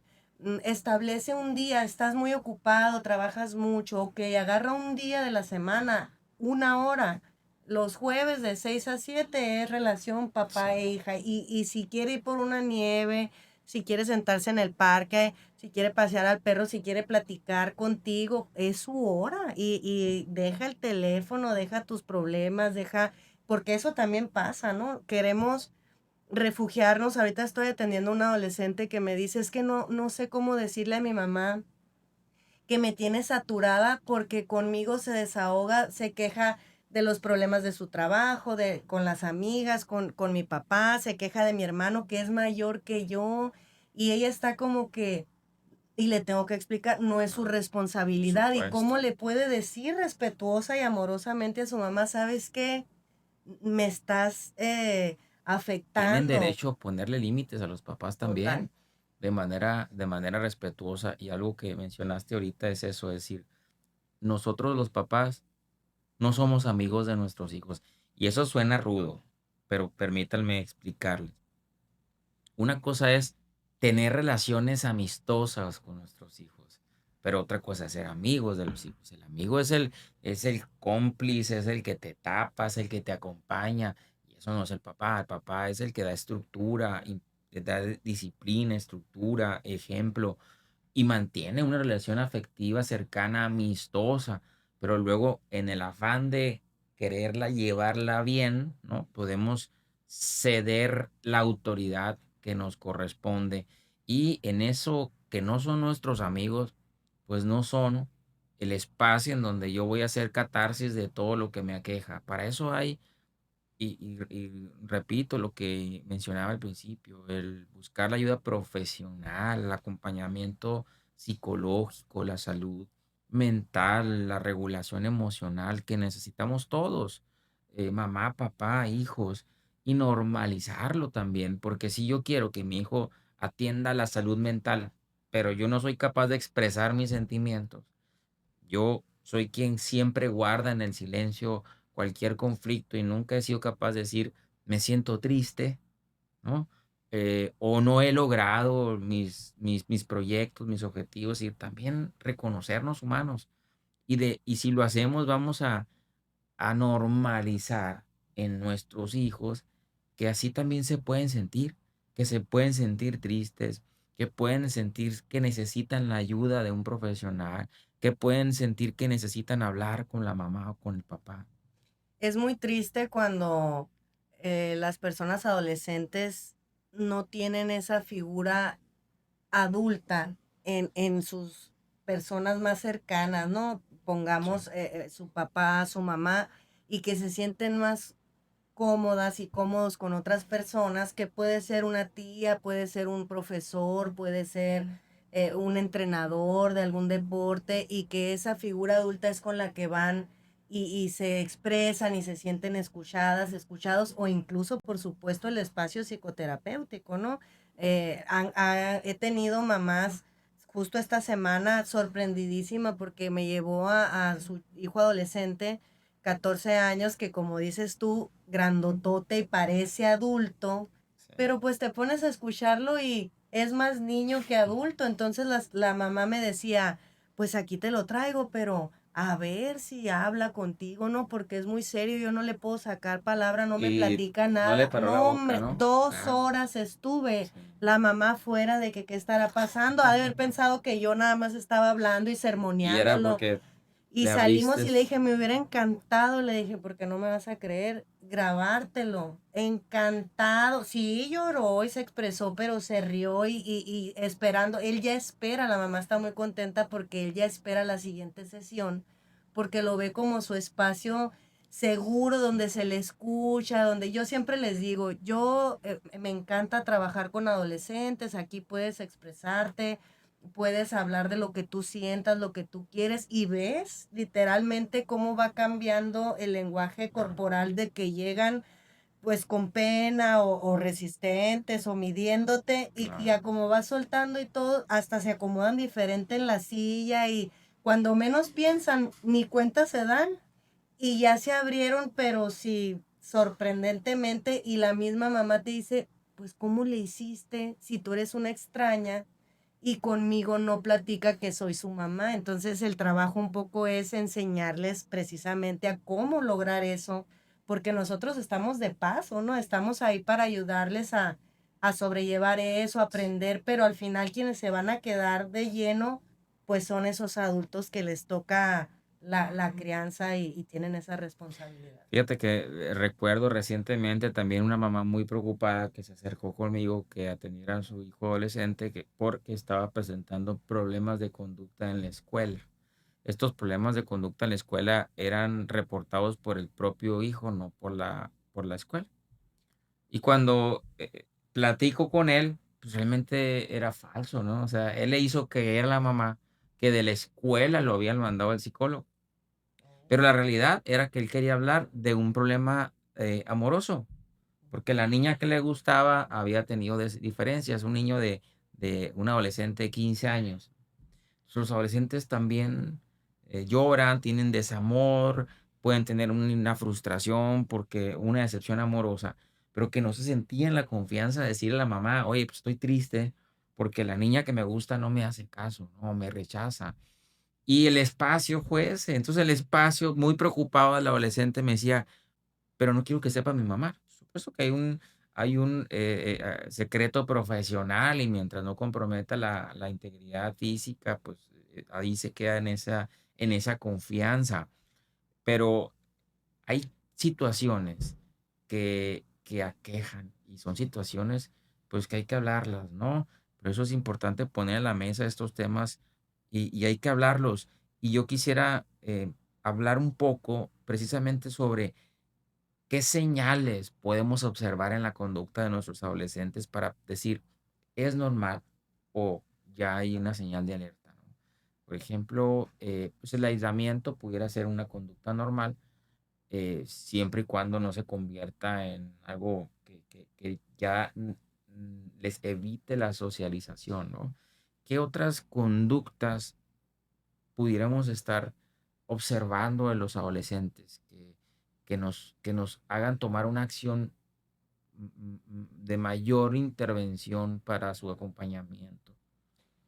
establece un día, estás muy ocupado, trabajas mucho, ok, agarra un día de la semana, 1 hora. Los jueves de 6 a 7 es relación Sí. papá e hija. Y si quiere ir por una nieve, si quiere sentarse en el parque, si quiere pasear al perro, si quiere platicar contigo, es su hora. Y deja el teléfono, deja tus problemas, porque eso también pasa, ¿no? Queremos refugiarnos. Ahorita estoy atendiendo a un adolescente que me dice, es que no sé cómo decirle a mi mamá que me tiene saturada porque conmigo se desahoga, se queja de los problemas de su trabajo, con las amigas, con mi papá, se queja de mi hermano que es mayor que yo, y ella está como que, y le tengo que explicar, no es su Por responsabilidad, y supuesto. cómo le puede decir respetuosa y amorosamente a su mamá, ¿sabes qué? Me estás Tienen afectando. derecho a ponerle límites a los papás Total. también, de manera respetuosa. Y algo que mencionaste ahorita es eso, es decir, nosotros los papás no somos amigos de nuestros hijos. Y eso suena rudo, pero permítanme explicarles. Una cosa es tener relaciones amistosas con nuestros hijos. pero otra cosa es ser amigos de los hijos. El amigo es el cómplice, es el que te tapa, es el que te acompaña. Y eso no es el papá es el que da estructura, da disciplina, estructura, ejemplo y mantiene una relación afectiva cercana, amistosa, pero luego en el afán de quererla llevarla bien, ¿no? Podemos ceder la autoridad que nos corresponde y en eso que no son nuestros amigos, pues no son el espacio en donde yo voy a hacer catarsis de todo lo que me aqueja. Para eso hay y repito lo que mencionaba al principio, el buscar la ayuda profesional, el acompañamiento psicológico, la salud mental, la regulación emocional que necesitamos todos, mamá, papá, hijos, y normalizarlo también, porque si yo quiero que mi hijo atienda la salud mental, pero yo no soy capaz de expresar mis sentimientos, yo soy quien siempre guarda en el silencio cualquier conflicto y nunca he sido capaz de decir, me siento triste, ¿no? O no he logrado mis proyectos, mis objetivos y también reconocernos humanos. Y si lo hacemos, vamos a normalizar en nuestros hijos que así también se pueden sentir, que se pueden sentir tristes, que pueden sentir que necesitan la ayuda de un profesional, que pueden sentir que necesitan hablar con la mamá o con el papá. Es muy triste cuando las personas adolescentes no tienen esa figura adulta en sus personas más cercanas, ¿no? Sí, Pongamos su papá, su mamá, y que se sienten más cómodas y cómodos con otras personas, que puede ser una tía, puede ser un profesor, puede ser un entrenador de algún deporte, y que esa figura adulta es con la que van y se expresan y se sienten escuchadas, escuchados, o incluso, por supuesto, el espacio psicoterapéutico, ¿no? He tenido mamás justo esta semana sorprendidísima porque me llevó a su hijo adolescente, 14 años, que como dices tú, grandotote y parece adulto, sí. pero pues te pones a escucharlo y es más niño que adulto. Entonces la mamá me decía, pues aquí te lo traigo, pero a ver si habla contigo, ¿no? Porque es muy serio, yo no le puedo sacar palabra, no me Y platica no le nada. paró la No, boca, hombre, ¿no? 2 horas estuve Sí. la mamá fuera de que qué estará pasando. Ha de haber pensado que yo nada más estaba hablando y Y era sermoneándolo. porque Y le salimos abriste. y le dije, me hubiera encantado, le dije, porque no me vas a creer, grabártelo. Encantado. Sí, lloró y se expresó, pero se rió y esperando. Él ya espera, la mamá está muy contenta porque él ya espera la siguiente sesión, porque lo ve como su espacio seguro, donde se le escucha, donde yo siempre les digo, yo me encanta trabajar con adolescentes, aquí puedes expresarte, puedes hablar de lo que tú sientas, lo que tú quieres, y ves literalmente cómo va cambiando el lenguaje corporal, de que llegan pues con pena o resistentes o midiéndote, y a Claro. como vas soltando y todo, hasta se acomodan diferente en la silla, y cuando menos piensan, ni cuenta se dan y ya se abrieron, pero sí, sorprendentemente. Y la misma mamá te dice, pues ¿cómo le hiciste si tú eres una extraña y conmigo no platica que soy su mamá? Entonces el trabajo un poco es enseñarles precisamente a cómo lograr eso, porque nosotros estamos de paso, ¿no? Estamos ahí para ayudarles a sobrellevar eso, a aprender, pero al final quienes se van a quedar de lleno, pues son esos adultos que les toca la crianza y tienen esa responsabilidad. Fíjate que recuerdo recientemente también una mamá muy preocupada que se acercó conmigo que atendiera a su hijo adolescente porque estaba presentando problemas de conducta en la escuela. Estos problemas de conducta en la escuela eran reportados por el propio hijo, no por la escuela. Y cuando platico con él, pues realmente era falso, ¿no? O sea, él le hizo creer a la mamá que de la escuela lo habían mandado al psicólogo. Pero la realidad era que él quería hablar de un problema amoroso, porque la niña que le gustaba había tenido diferencias, un niño de un adolescente de 15 años. Los adolescentes también lloran, tienen desamor, pueden tener una frustración porque una decepción amorosa, pero que no se sentían la confianza de decirle a la mamá, oye, pues estoy triste porque la niña que me gusta no me hace caso, no me rechaza. Y el espacio fue ese. Entonces, el espacio, muy preocupado el adolescente me decía: "Pero no quiero que sepa mi mamá". Por supuesto que hay un secreto profesional y mientras no comprometa la integridad física, pues, ahí se queda en esa confianza. Pero hay situaciones que aquejan y son situaciones, pues, que hay que hablarlas, ¿no? Por eso es importante poner en la mesa estos temas y hay que hablarlos. Y yo quisiera, hablar un poco precisamente sobre qué señales podemos observar en la conducta de nuestros adolescentes para decir: "Es normal", o ya hay una señal de alerta, ¿no? Por ejemplo, pues, el aislamiento pudiera ser una conducta normal, siempre y cuando no se convierta en algo que ya les evite la socialización, ¿no? ¿Qué otras conductas pudiéramos estar observando en los adolescentes que nos hagan tomar una acción de mayor intervención para su acompañamiento?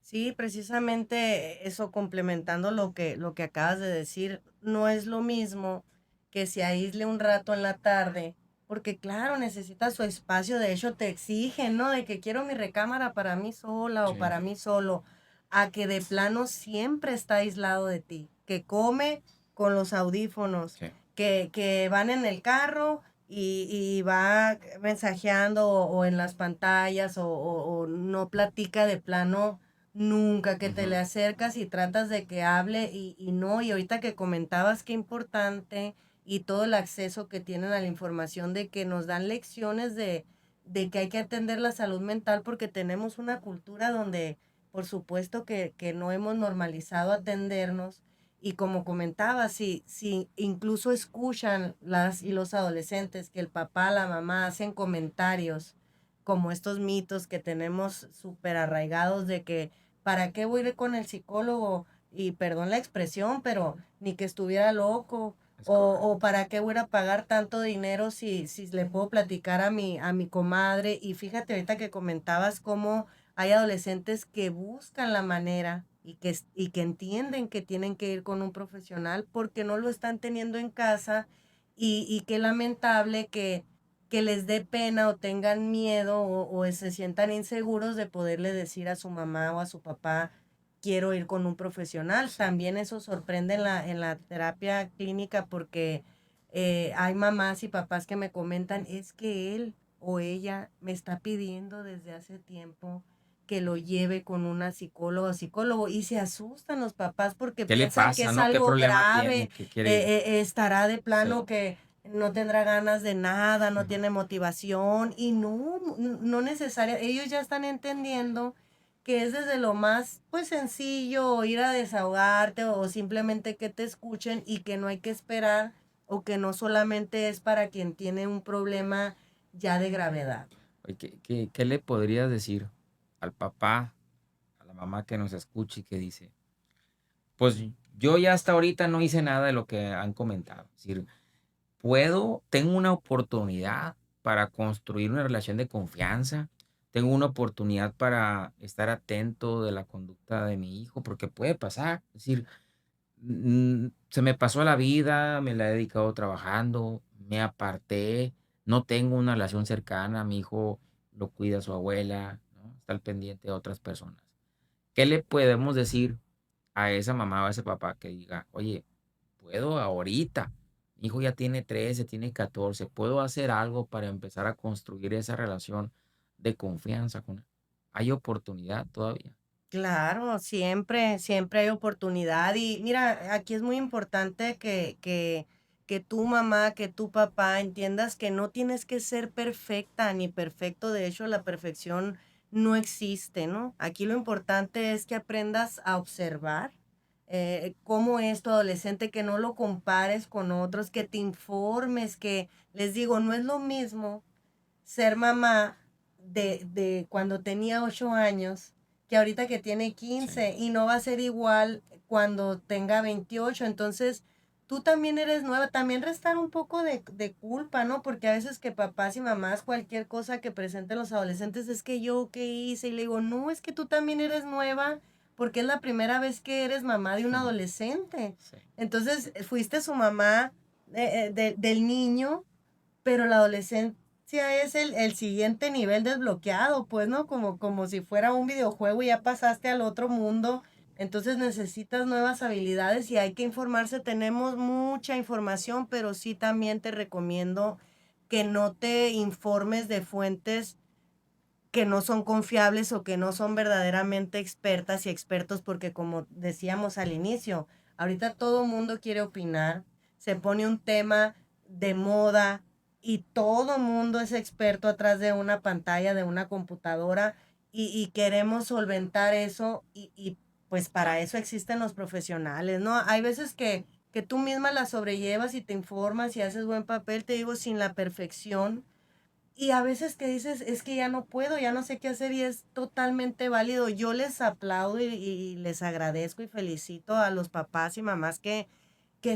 Sí, precisamente eso, complementando lo que acabas de decir, no es lo mismo que se aísle un rato en la tarde, porque claro, necesita su espacio, de hecho te exigen, ¿no? De que quiero mi recámara para mí sola o Sí, para mí solo, a que de plano siempre está aislado de ti, que come con los audífonos, sí. que van en el carro y va mensajeando o en las pantallas o no platica de plano nunca, que te Ujú. le acercas y tratas de que hable y no, y ahorita que comentabas qué importante y todo el acceso que tienen a la información de que nos dan lecciones de que hay que atender la salud mental porque tenemos una cultura donde por supuesto que no hemos normalizado atendernos y como comentaba, si incluso escuchan las y los adolescentes que el papá, la mamá hacen comentarios como estos mitos que tenemos súper arraigados de que ¿para qué voy a ir con el psicólogo? Y perdón la expresión, pero ni que estuviera loco. Es correcto. O para qué voy a ir a pagar tanto dinero si le puedo platicar a mi comadre. Y fíjate ahorita que comentabas cómo hay adolescentes que buscan la manera y que entienden que tienen que ir con un profesional porque no lo están teniendo en casa. Y qué lamentable que les dé pena o tengan miedo o se sientan inseguros de poderle decir a su mamá o a su papá, quiero ir con un profesional. Sí. También eso sorprende en la terapia clínica porque hay mamás y papás que me comentan, es que él o ella me está pidiendo desde hace tiempo que lo lleve con una psicóloga o psicólogo y se asustan los papás porque ¿Qué le piensan que pasa, es no? ¿Qué algo problema grave, tiene que quiere ir? estará de Sí. plano que no tendrá ganas de nada, no Ujú. tiene motivación y no, no necesaria. Ellos ya están entendiendo que es desde lo más pues sencillo ir a desahogarte o simplemente que te escuchen y que no hay que esperar o que no solamente es para quien tiene un problema ya de gravedad. Oye, ¿qué le podrías decir al papá, a la mamá que nos escuche y que dice: "Pues yo ya hasta ahorita no hice nada de lo que han comentado"? Es decir, tengo una oportunidad para construir una relación de confianza, tengo una oportunidad para estar atento de la conducta de mi hijo, porque puede pasar, es decir, se me pasó la vida, me la he dedicado trabajando, me aparté, no tengo una relación cercana, mi hijo lo cuida su abuela, ¿no? Está al pendiente de otras personas. ¿Qué le podemos decir a esa mamá o a ese papá que diga: "Oye, puedo ahorita, mi hijo ya tiene 13, tiene 14, puedo hacer algo para empezar a construir esa relación de confianza con él"? ¿Hay oportunidad todavía? Claro, siempre, siempre hay oportunidad. Y mira, aquí es muy importante que tu mamá, que tu papá entiendas que no tienes que ser perfecta ni perfecto. De hecho, la perfección no existe, ¿no? Aquí lo importante es que aprendas a observar cómo es tu adolescente, que no lo compares con otros, que te informes, que les digo, no es lo mismo ser mamá de cuando tenía 8 años que ahorita que tiene Sí. 15 y no va a ser igual cuando tenga 28. Entonces, tú también eres nueva, también restar un poco de culpa, ¿no? Porque a veces que papás y mamás, cualquier cosa que presenten los adolescentes es que yo qué hice y le digo, no, es que tú también eres nueva, porque es la primera vez que eres mamá de un Ujú. adolescente. Sí. Entonces, fuiste su mamá del niño, pero la adolescencia es el siguiente nivel desbloqueado, pues, ¿no? Como si fuera un videojuego y ya pasaste al otro mundo. Entonces necesitas nuevas habilidades y hay que informarse. Tenemos mucha información, pero sí también te recomiendo que no te informes de fuentes que no son confiables o que no son verdaderamente expertas y expertos, porque como decíamos al inicio, ahorita todo mundo quiere opinar, se pone un tema de moda y todo mundo es experto atrás de una pantalla, de una computadora y queremos solventar eso y pues para eso existen los profesionales, ¿no? Hay veces que tú misma la sobrellevas y te informas y haces buen papel, te digo, sin la perfección, y a veces que dices, es que ya no puedo, ya no sé qué hacer y es totalmente válido. Yo les aplaudo y les agradezco y felicito a los papás y mamás que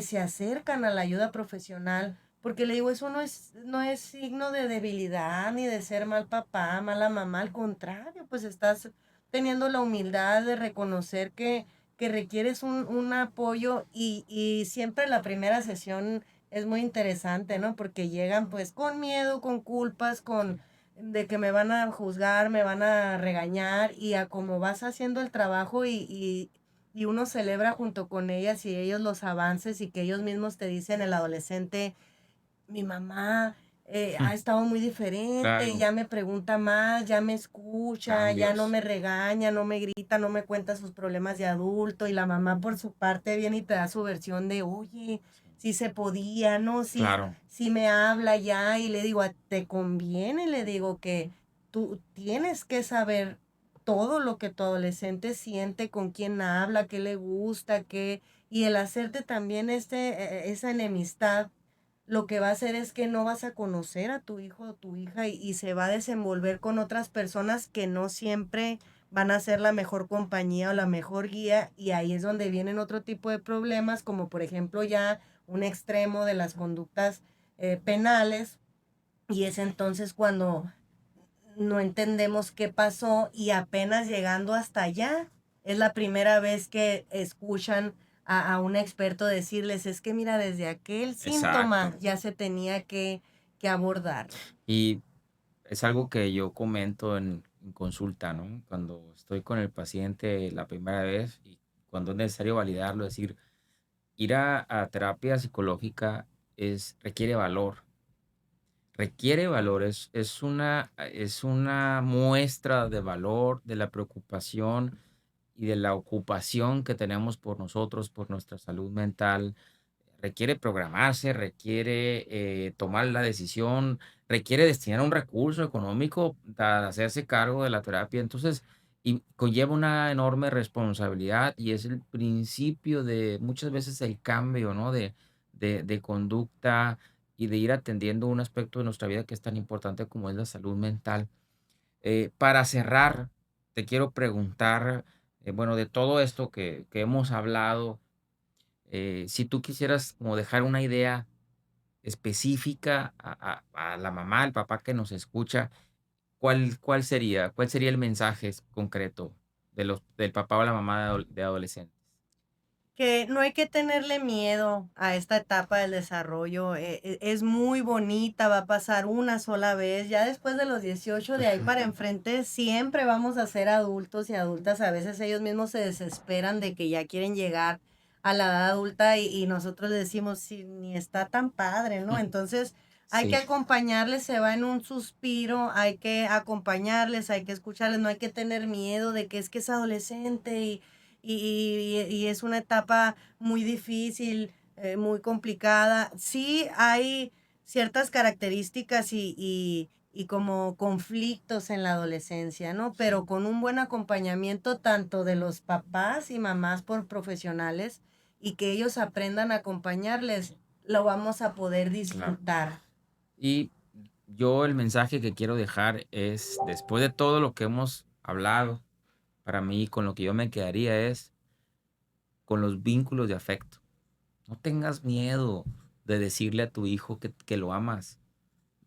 se acercan a la ayuda profesional, porque le digo, eso no es signo de debilidad ni de ser mal papá, mala mamá, al contrario, pues estás teniendo la humildad de reconocer que requieres un apoyo y siempre la primera sesión es muy interesante, ¿no? Porque llegan pues con miedo, con culpas, Sí. de que me van a juzgar, me van a regañar y a cómo vas haciendo el trabajo y uno celebra junto con ellas y ellos los avances y que ellos mismos te dicen, el adolescente, mi mamá ha estado muy diferente, Claro, ya me pregunta más, ya me escucha, ya no cambios. me regaña, no me grita, no me cuenta sus problemas de adulto y la mamá por su parte viene y te da su versión de, oye, Sí. si se podía, ¿no? Claro. Si me habla ya y le digo, te conviene, le digo que tú tienes que saber todo lo que tu adolescente siente, con quién habla, qué le gusta, qué, y el hacerte también esa enemistad lo que va a hacer es que no vas a conocer a tu hijo o tu hija y se va a desenvolver con otras personas que no siempre van a ser la mejor compañía o la mejor guía y ahí es donde vienen otro tipo de problemas como por ejemplo ya un extremo de las conductas penales y es entonces cuando no entendemos qué pasó y apenas llegando hasta allá es la primera vez que escuchan a un experto decirles, es que mira, desde aquel síntoma Exacto. ya se tenía que abordarlo. Y es algo que yo comento en consulta, ¿no? Cuando estoy con el paciente la primera vez y cuando es necesario validarlo, es decir, ir a terapia psicológica requiere valor. Requiere valor, es una muestra de valor, de la preocupación y de la ocupación que tenemos por nosotros, por nuestra salud mental. Requiere programarse, requiere tomar la decisión, requiere destinar un recurso económico para hacerse cargo de la terapia. Entonces, y conlleva una enorme responsabilidad y es el principio de muchas veces el cambio, ¿no? De conducta y de ir atendiendo un aspecto de nuestra vida que es tan importante como es la salud mental. Para cerrar, te quiero preguntar, bueno, de todo esto que hemos hablado, si tú quisieras como dejar una idea específica a la mamá, al papá que nos escucha, ¿cuál sería? ¿Cuál sería el mensaje concreto del papá o la mamá de adolescentes? Que no hay que tenerle miedo a esta etapa del desarrollo, es muy bonita, va a pasar una sola vez, ya después de los 18 de ahí para enfrente siempre vamos a ser adultos y adultas, a veces ellos mismos se desesperan de que ya quieren llegar a la edad adulta y nosotros les decimos, sí, ni está tan padre, ¿no? Entonces hay que Sí, acompañarles, se va en un suspiro, hay que acompañarles, hay que escucharles, no hay que tener miedo de que es adolescente y es una etapa muy difícil, muy complicada. Sí hay ciertas características y como conflictos en la adolescencia, ¿no? sí, Pero con un buen acompañamiento tanto de los papás y mamás por profesionales y que ellos aprendan a acompañarles, lo vamos a poder claro. disfrutar. Y yo el mensaje que quiero dejar es, después de todo lo que hemos hablado, para mí con lo que yo me quedaría es con los vínculos de afecto. No tengas miedo de decirle a tu hijo que lo amas,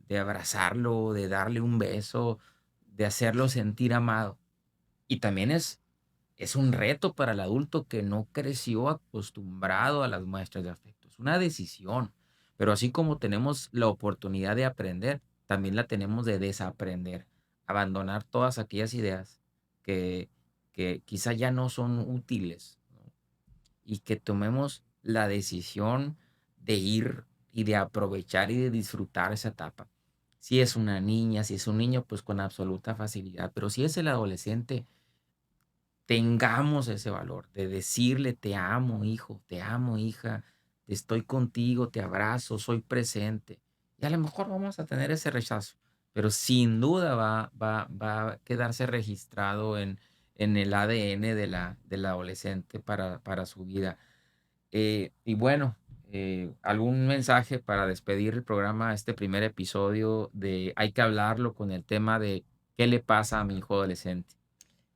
de abrazarlo, de darle un beso, de hacerlo sentir amado. Y también es es un reto para el adulto que no creció acostumbrado a las muestras de afecto. Es una decisión, pero así como tenemos la oportunidad de aprender, también la tenemos de desaprender, abandonar todas aquellas ideas que, que quizá ya no son útiles, ¿no? Y que tomemos la decisión de ir y de aprovechar y de disfrutar esa etapa. Si es una niña, si es un niño, pues con absoluta facilidad, pero si es el adolescente, tengamos ese valor de decirle: "Te amo, hijo, te amo, hija, estoy contigo, te abrazo, soy presente". Y a lo mejor vamos a tener ese rechazo, pero sin duda va a quedarse registrado en el ADN del adolescente para su vida. Y bueno, ¿algún mensaje para despedir el programa, este primer episodio de Hay que hablarlo, con el tema de qué le pasa a mi hijo adolescente?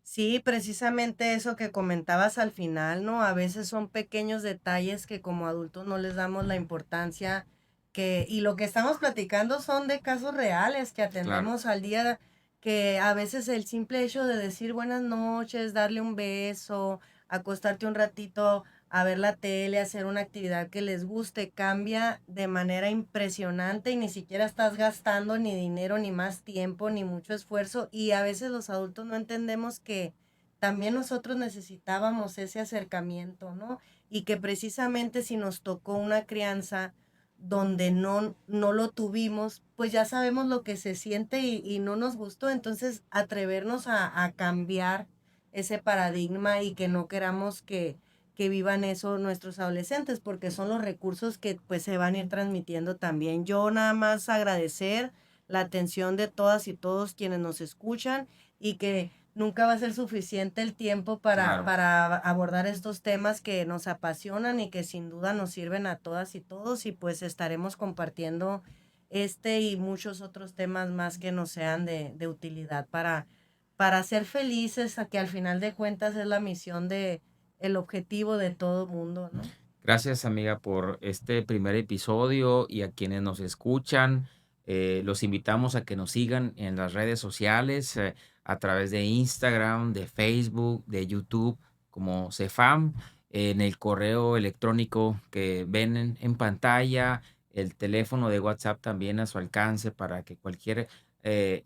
Sí, precisamente eso que comentabas al final, ¿no? A veces son pequeños detalles que como adultos no les damos la importancia que, y lo que estamos platicando son de casos reales que Claro, atendemos al día, que a veces el simple hecho de decir buenas noches, darle un beso, acostarte un ratito a ver la tele, hacer una actividad que les guste, cambia de manera impresionante y ni siquiera estás gastando ni dinero, ni más tiempo, ni mucho esfuerzo. Y a veces los adultos no entendemos que también nosotros necesitábamos ese acercamiento, ¿no? Y que precisamente si nos tocó una crianza donde no lo tuvimos, pues ya sabemos lo que se siente y no nos gustó. Entonces, atrevernos a cambiar ese paradigma y que no queramos que vivan eso nuestros adolescentes, porque son los recursos que pues se van a ir transmitiendo también. Yo nada más agradecer la atención de todas y todos quienes nos escuchan y que nunca va a ser suficiente el tiempo claro. para abordar estos temas que nos apasionan y que sin duda nos sirven a todas y todos y pues estaremos compartiendo este y muchos otros temas más que nos sean de utilidad para ser felices, a que al final de cuentas es la misión de el objetivo de todo mundo, ¿no? Gracias, amiga, por este primer episodio y a quienes nos escuchan. Los invitamos a que nos sigan en las redes sociales, a través de Instagram, de Facebook, de YouTube, como Cefam, en el correo electrónico que ven en pantalla, el teléfono de WhatsApp también a su alcance para que cualquier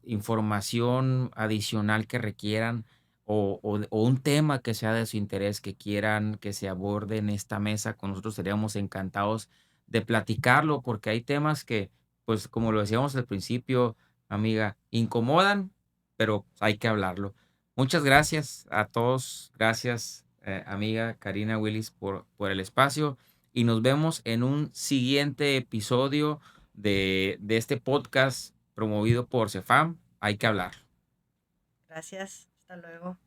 información adicional que requieran o un tema que sea de su interés, que quieran que se aborde en esta mesa, con nosotros seríamos encantados de platicarlo, porque hay temas que, pues, como lo decíamos al principio, amiga, incomodan, pero hay que hablarlo. Muchas gracias a todos. Gracias, amiga Karina Willis, por el espacio. Y nos vemos en un siguiente episodio de este podcast promovido por Cefam. Hay que hablar. Gracias, hasta luego.